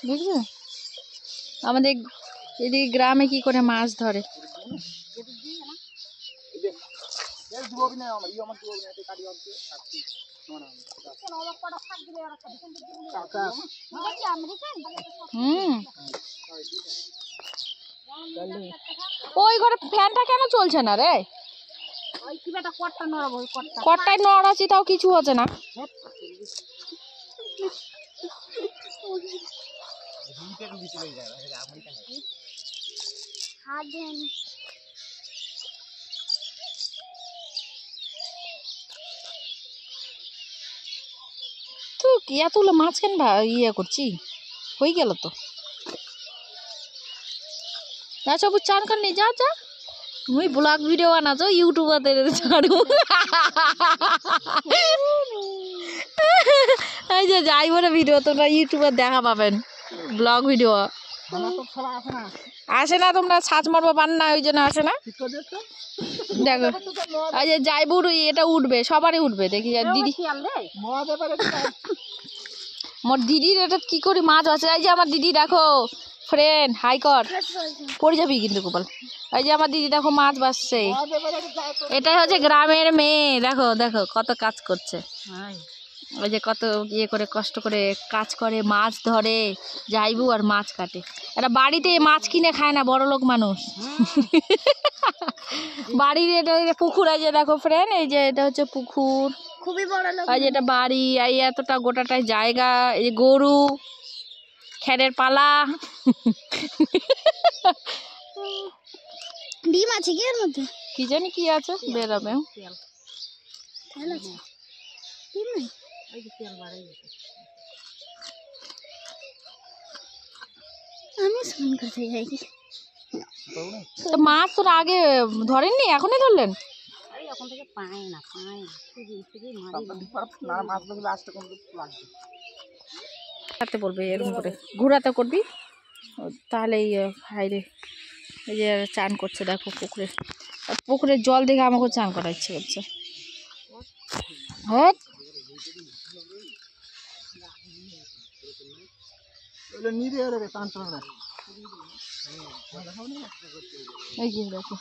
বুঝলে আমাদের এদিকে গ্রামে কি করে মাছ ধরে। ওই ঘরে ফ্যানটা কেন চলছে না রে? কটটায় নড়াচ্ছি তাও কিছু হচ্ছে না। তো এতগুলো মাছ কেন ইয়ে করছি, হয়ে গেল তো। আচ্ছা বু চান কর নি, যা যা মুই ব্লগ ভিডিও বানাছো ইউটিউবে ছাড়ু। এই যে যাই বলে ভিডিও তোমরা ইউটিউবে দেখা পাবেন, ব্লগ ভিডিও আসে না, তোমরা সার্চ মারবা পান না, ওই জন্য আসে না। দেখো এই যে যাইবুর এটা উঠবে, সবারই উঠবে দেখি। দিদি মোর দিদির এটা কি করে মাছ আছে। এই যে আমার দিদি দেখো ফ্রেন্ড, হাই কর, পড়ে যাবি কিন্তু গোপাল। এই যে আমার দিদি দেখো মাছ বাসছে, এটাই হচ্ছে গ্রামের মেয়ে। দেখো দেখো কত কাজ করছে, ওই যে কত ইয়ে করে কষ্ট করে কাজ করে, মাছ ধরে যাইবু আর মাছ কাটে। এটা বাড়িতে মাছ কিনে খায় না, বড় লোক মানুষ। বাড়ির এটা পুকুর আছে দেখো ফ্রেন্ড, এই যে এটা হচ্ছে পুকুর, খুবই বড় লোক। এই যে এটা বাড়ি, এই এতটা গোটাটাই জায়গা, এই যে গরু, খেরের পালা। ডিম আছে কি এর মধ্যে, কি জানি কি আছে, বেরোবে। আমি স্নান করতে যাই। মাছ তোর আগে ধরেননি, এখনই ধরলেন? এখন থেকে পায় না, পায় বলবে এরকম করে ঘোরাতে করবি, তাহলেই হাইরে। এই যে চান করছে দেখো পুকুরে, পুকুরের জল দেখে আমাকে চান করার ইচ্ছে করছে। হ্যাঁ এই যে দেখো